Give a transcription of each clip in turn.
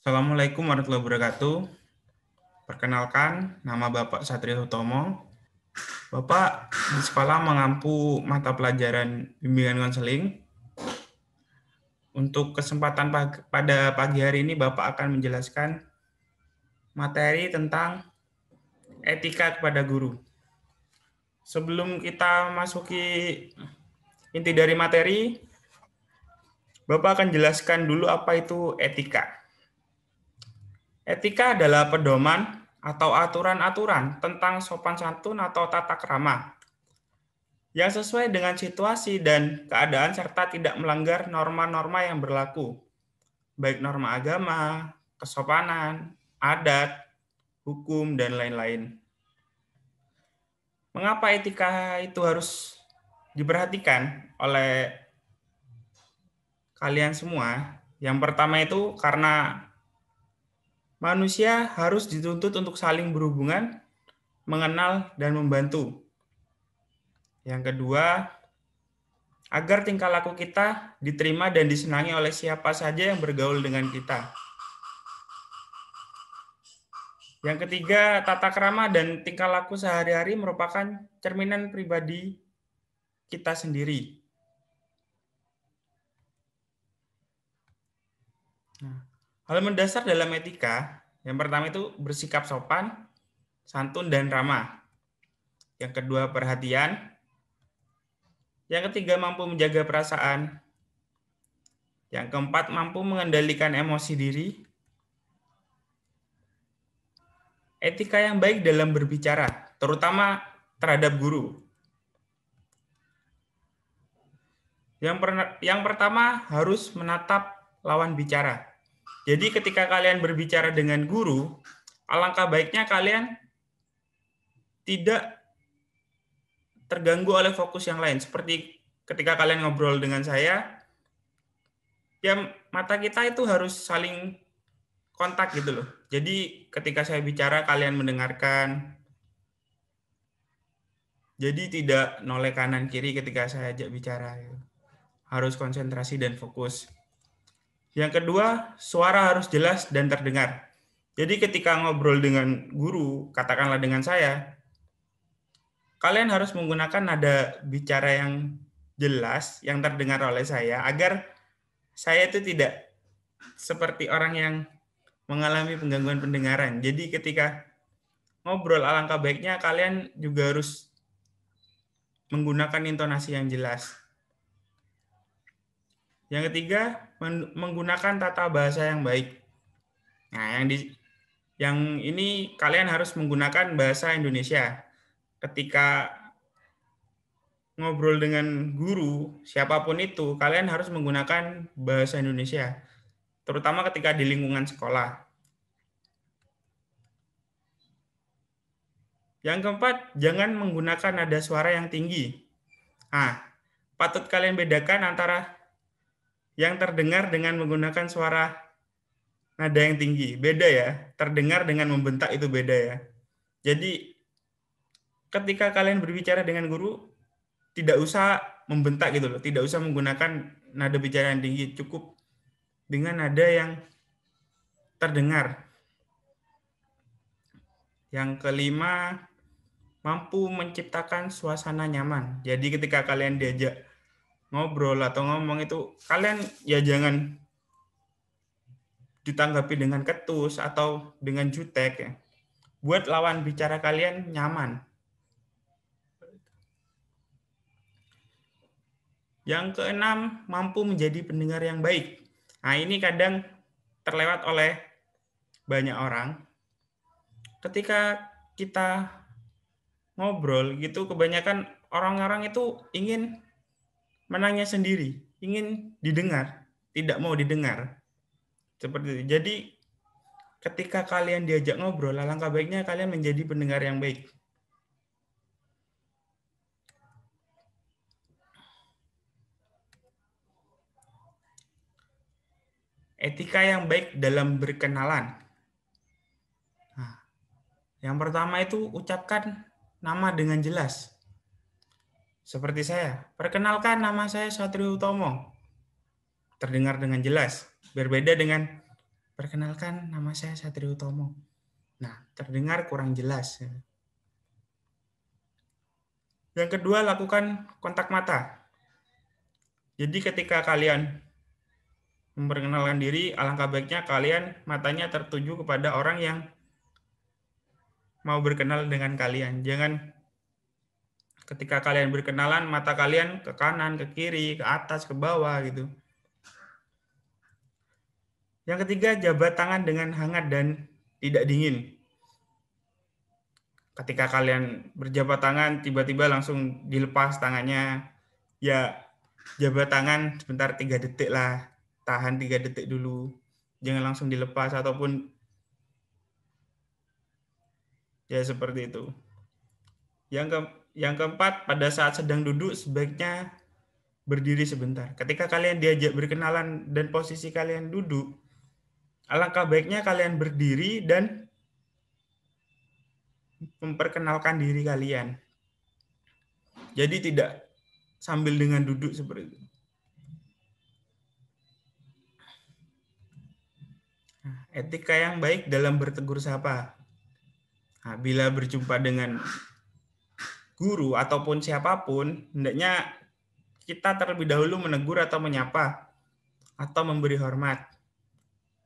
Assalamualaikum warahmatullahi wabarakatuh. Perkenalkan, nama Bapak Satrio Hutomo. Bapak di sekolah mengampu mata pelajaran bimbingan konseling. Untuk kesempatan pada pagi hari ini, Bapak akan menjelaskan materi tentang etika kepada guru. Sebelum kita masuki inti dari materi, Bapak akan jelaskan dulu apa itu etika. Etika adalah pedoman atau aturan-aturan tentang sopan santun atau tata krama yang sesuai dengan situasi dan keadaan serta tidak melanggar norma-norma yang berlaku, baik norma agama, kesopanan, adat, hukum, dan lain-lain. Mengapa etika itu harus diperhatikan oleh kalian semua? Yang pertama itu karena manusia harus dituntut untuk saling berhubungan, mengenal, dan membantu. Yang kedua, agar tingkah laku kita diterima dan disenangi oleh siapa saja yang bergaul dengan kita. Yang ketiga, tata krama dan tingkah laku sehari-hari merupakan cerminan pribadi kita sendiri. Hal mendasar dalam etika, yang pertama itu bersikap sopan, santun, dan ramah. Yang kedua, perhatian. Yang ketiga, mampu menjaga perasaan. Yang keempat, mampu mengendalikan emosi diri. Etika yang baik dalam berbicara, terutama terhadap guru. Yang pertama, harus menatap lawan bicara. Jadi ketika kalian berbicara dengan guru, alangkah baiknya kalian tidak terganggu oleh fokus yang lain. Seperti ketika kalian ngobrol dengan saya, ya mata kita itu harus saling kontak gitu loh. Jadi ketika saya bicara, kalian mendengarkan. Jadi tidak noleh kanan kiri ketika saya ajak bicara. Harus konsentrasi dan fokus. Yang kedua, suara harus jelas dan terdengar. Jadi ketika ngobrol dengan guru, katakanlah dengan saya, kalian harus menggunakan nada bicara yang jelas, yang terdengar oleh saya, agar saya itu tidak seperti orang yang mengalami penggangguan pendengaran. Jadi ketika ngobrol, alangkah baiknya kalian juga harus menggunakan intonasi yang jelas. Yang ketiga, menggunakan tata bahasa yang baik. Nah, yang ini kalian harus menggunakan bahasa Indonesia. Ketika ngobrol dengan guru, siapapun itu, kalian harus menggunakan bahasa Indonesia, terutama ketika di lingkungan sekolah. Yang keempat, jangan menggunakan nada suara yang tinggi. Nah, patut kalian bedakan antara yang terdengar dengan menggunakan suara nada yang tinggi. Beda ya, terdengar dengan membentak itu beda ya. Jadi, ketika kalian berbicara dengan guru, tidak usah membentak gitu loh, tidak usah menggunakan nada bicara yang tinggi, cukup dengan nada yang terdengar. Yang kelima, mampu menciptakan suasana nyaman. Jadi ketika kalian diajak ngobrol atau ngomong itu, kalian ya jangan ditanggapi dengan ketus atau dengan jutek ya. Buat lawan bicara kalian nyaman. Yang keenam, mampu menjadi pendengar yang baik. Nah, ini kadang terlewat oleh banyak orang. Ketika kita ngobrol gitu, kebanyakan orang-orang itu ingin menanya sendiri, ingin didengar, tidak mau didengar. Seperti itu. Jadi ketika kalian diajak ngobrol, alangkah baiknya kalian menjadi pendengar yang baik. Etika yang baik dalam berkenalan. Nah, yang pertama itu ucapkan nama dengan jelas. Seperti saya, perkenalkan nama saya Satrio Hutomo. Terdengar dengan jelas. Berbeda dengan Perkenalkan, nama saya Satrio Utomo. Nah, terdengar kurang jelas. Yang kedua, lakukan kontak mata. Jadi ketika kalian memperkenalkan diri, alangkah baiknya kalian matanya tertuju kepada orang yang mau berkenal dengan kalian. Jangan ketika kalian berkenalan, mata kalian ke kanan, ke kiri, ke atas, ke bawah gitu. Yang ketiga, jabat tangan dengan hangat dan tidak dingin. Ketika kalian berjabat tangan, tiba-tiba langsung dilepas tangannya. Ya, jabat tangan sebentar 3 detik lah. Tahan 3 detik dulu. Jangan langsung dilepas ataupun ya seperti itu. Yang keempat, pada saat sedang duduk sebaiknya berdiri sebentar. Ketika kalian diajak berkenalan dan posisi kalian duduk, alangkah baiknya kalian berdiri dan memperkenalkan diri kalian. Jadi tidak sambil dengan duduk seperti itu. Etika yang baik dalam bertegur sapa. Nah, bila berjumpa dengan guru ataupun siapapun, hendaknya kita terlebih dahulu menegur atau menyapa atau memberi hormat.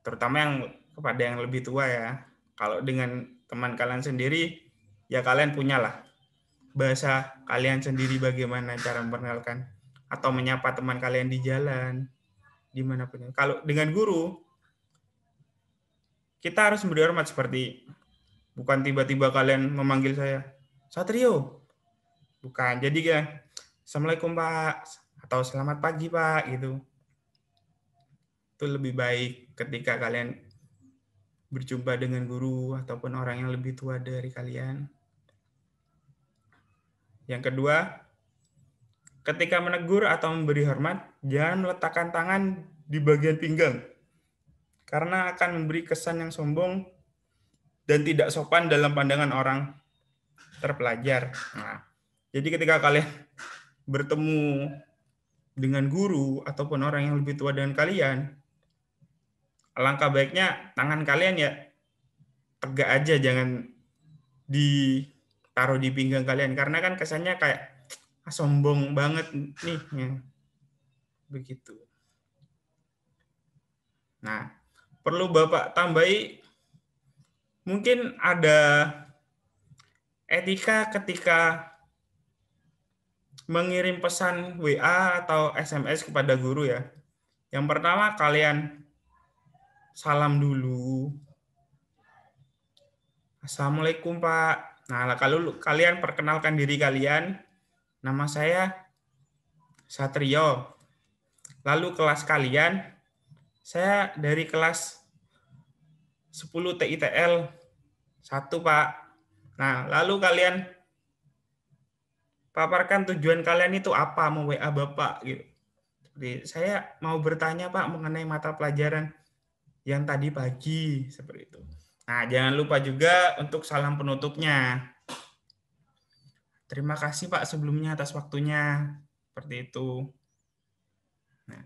Terutama yang kepada yang lebih tua ya. Kalau dengan teman kalian sendiri, ya kalian punyalah bahasa kalian sendiri bagaimana cara memperkenalkan atau menyapa teman kalian di jalan, dimanapun. Kalau dengan guru, kita harus memberi hormat seperti bukan tiba-tiba kalian memanggil saya, Satrio. Bukan. Jadi ya, Assalamualaikum Pak, atau selamat pagi Pak, gitu. Itu lebih baik ketika kalian berjumpa dengan guru ataupun orang yang lebih tua dari kalian. Yang kedua, ketika menegur atau memberi hormat, jangan meletakkan tangan di bagian pinggang. Karena akan memberi kesan yang sombong dan tidak sopan dalam pandangan orang terpelajar. Nah, jadi ketika kalian bertemu dengan guru ataupun orang yang lebih tua dengan kalian, alangkah baiknya tangan kalian ya tegak aja, jangan ditaruh di pinggang kalian. Karena kan kesannya kayak sombong banget nih. Ya. Begitu. Nah, perlu Bapak tambahi, mungkin ada etika ketika mengirim pesan WA atau SMS kepada guru ya. Yang pertama, kalian salam dulu. Assalamualaikum Pak. Nah, kalau kalian perkenalkan diri kalian, nama saya Satrio. Lalu kelas kalian, saya dari kelas 10 TITL 1 Pak. Nah, lalu kalian paparkan tujuan kalian itu apa, mau WA Bapak gitu. Seperti saya mau bertanya Pak mengenai mata pelajaran yang tadi pagi, seperti itu. Nah, jangan lupa juga untuk salam penutupnya. Terima kasih Pak sebelumnya atas waktunya, seperti itu. Nah,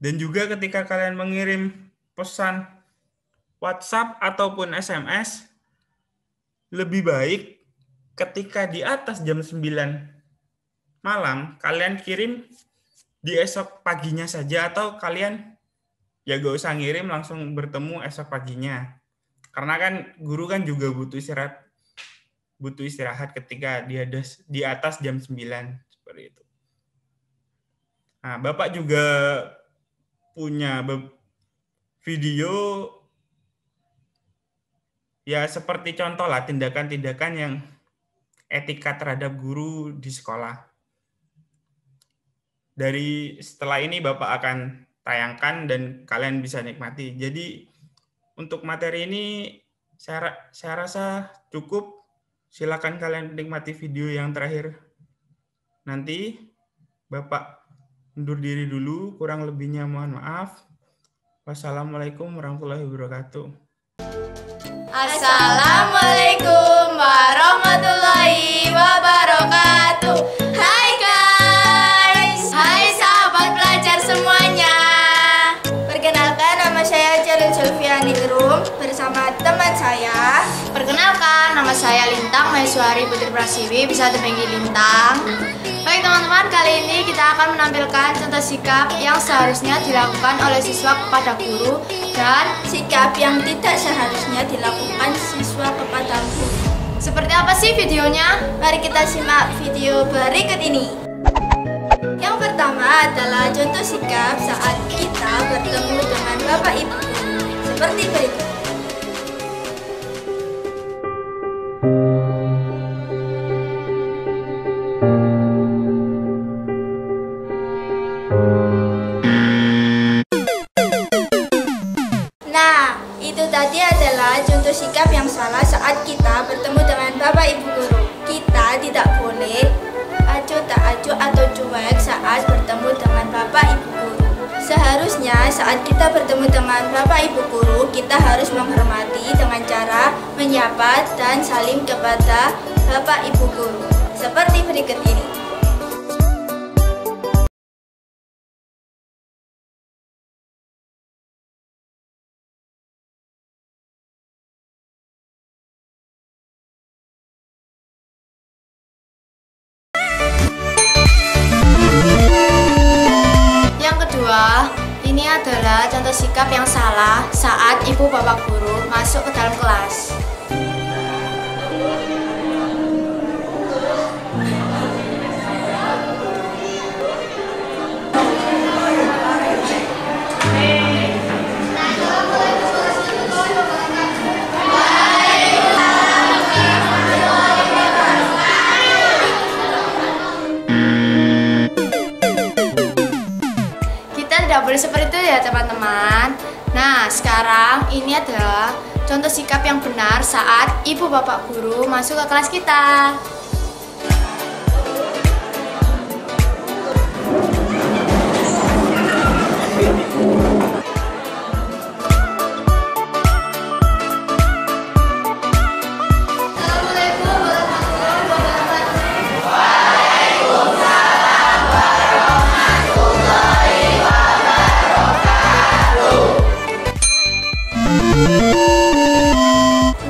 dan juga ketika kalian mengirim pesan WhatsApp ataupun SMS, lebih baik ketika di atas jam 9 malam, kalian kirim di esok paginya saja, atau kalian ya gak usah ngirim, langsung bertemu esok paginya. Karena kan guru kan juga butuh istirahat ketika di atas jam 9, seperti itu. Nah, Bapak juga punya video ya seperti contoh lah tindakan-tindakan yang etika terhadap guru di sekolah. Setelah ini Bapak akan tayangkan dan kalian bisa nikmati. Jadi untuk materi ini saya rasa cukup. Silakan kalian nikmati video yang terakhir. Nanti Bapak undur diri dulu, kurang lebihnya mohon maaf. Wassalamualaikum warahmatullahi wabarakatuh. Assalamualaikum warahmatullahi wabarakatuh. Hai guys, hai sahabat pelajar semuanya. Perkenalkan, nama saya Jalil Zulfian. saya Ningrum bersama teman saya. Perkenalkan, nama saya Lintang Maheswari Putri Prasiwi, bisa dipanggil Lintang. Baik teman-teman, kali ini kita akan menampilkan contoh sikap yang seharusnya dilakukan oleh siswa kepada guru dan Sikap yang tidak seharusnya dilakukan siswa kepada guru. seperti apa sih videonya? Mari kita simak video berikut ini. Yang pertama adalah contoh sikap saat kita bertemu dengan Bapak Ibu guru. Seperti berikut. Nah, itu tadi adalah contoh sikap yang salah saat kita bertemu dengan Bapak Ibu guru. Kita tidak boleh acuh tak acuh atau cuek saat bertemu dengan Bapak Ibu guru. Seharusnya saat kita bertemu dengan Bapak Ibu guru, kita harus menghormati dengan cara menyapa dan salim kepada Bapak Ibu guru. Seperti berikut ini. Ini adalah contoh sikap yang salah saat ibu bapak guru masuk ke dalam kelas. Tidak boleh seperti itu ya teman-teman. Nah, sekarang ini adalah contoh sikap yang benar saat ibu bapak guru masuk ke kelas kita.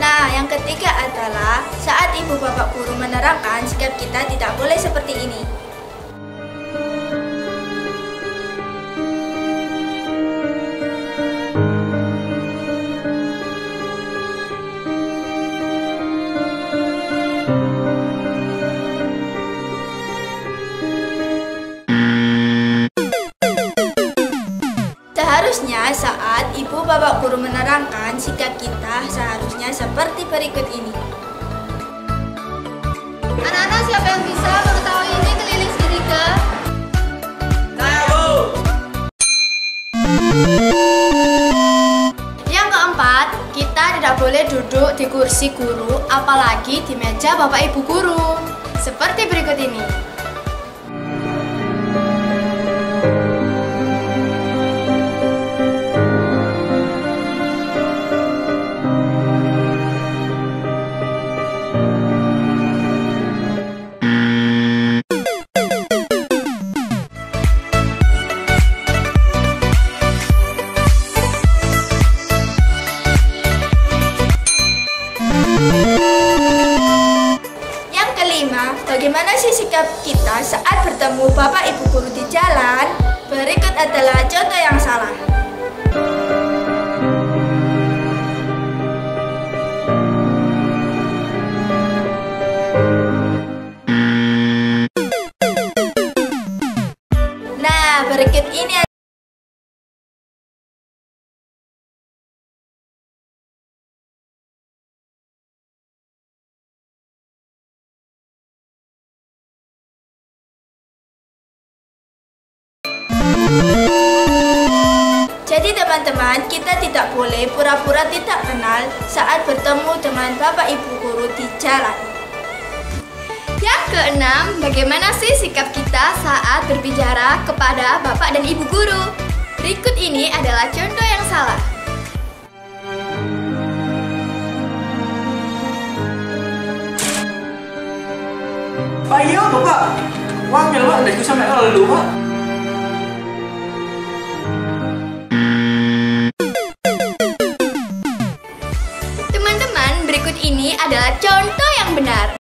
Nah, yang ketiga adalah saat ibu bapak guru menerangkan, sikap kita tidak boleh seperti ini. Seharusnya saat ibu bapak guru menerangkan, sikap kita seharusnya seperti berikut ini. Anak-anak, siapa yang bisa mengetahui ini keliling sendiri ke? Yang keempat, kita tidak boleh duduk di kursi guru, apalagi di meja bapak ibu guru. Seperti berikut ini. Yang kelima, bagaimana sih sikap kita saat bertemu bapak ibu guru di jalan? Berikut adalah contoh yang salah. Nah, berikut ini Jadi teman-teman, kita tidak boleh pura-pura tidak kenal saat bertemu dengan bapak ibu guru di jalan. Yang keenam, bagaimana sih sikap kita saat berbicara kepada bapak dan ibu guru? Berikut ini adalah contoh yang salah. Pak, iya apa Pak? Wamil Pak, dari sampai lalu Pak. ini adalah contoh yang benar.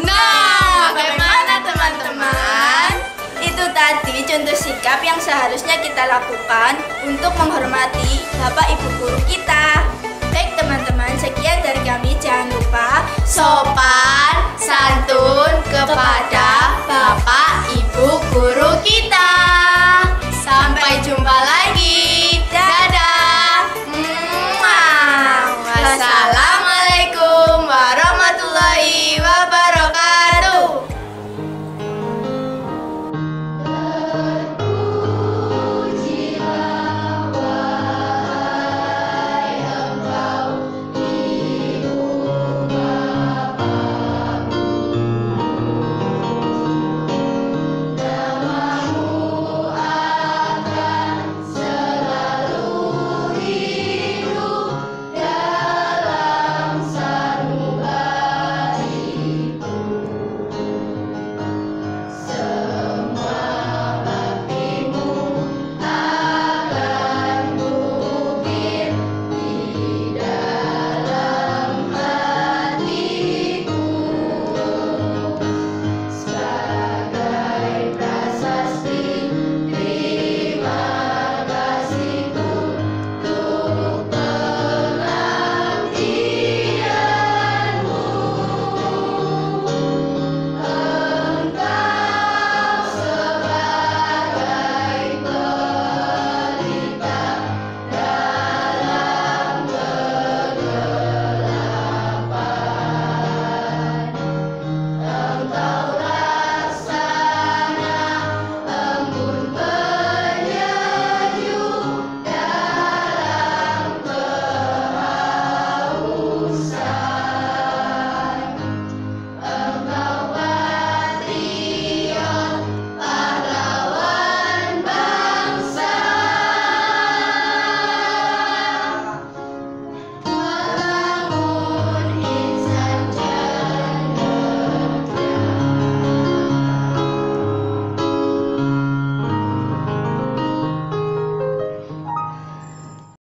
Nah, bagaimana teman-teman? Itu tadi contoh sikap yang seharusnya kita lakukan untuk menghormati Bapak Ibu guru kita. Baik teman-teman, sekian dari kami. Jangan lupa Sopan, santun,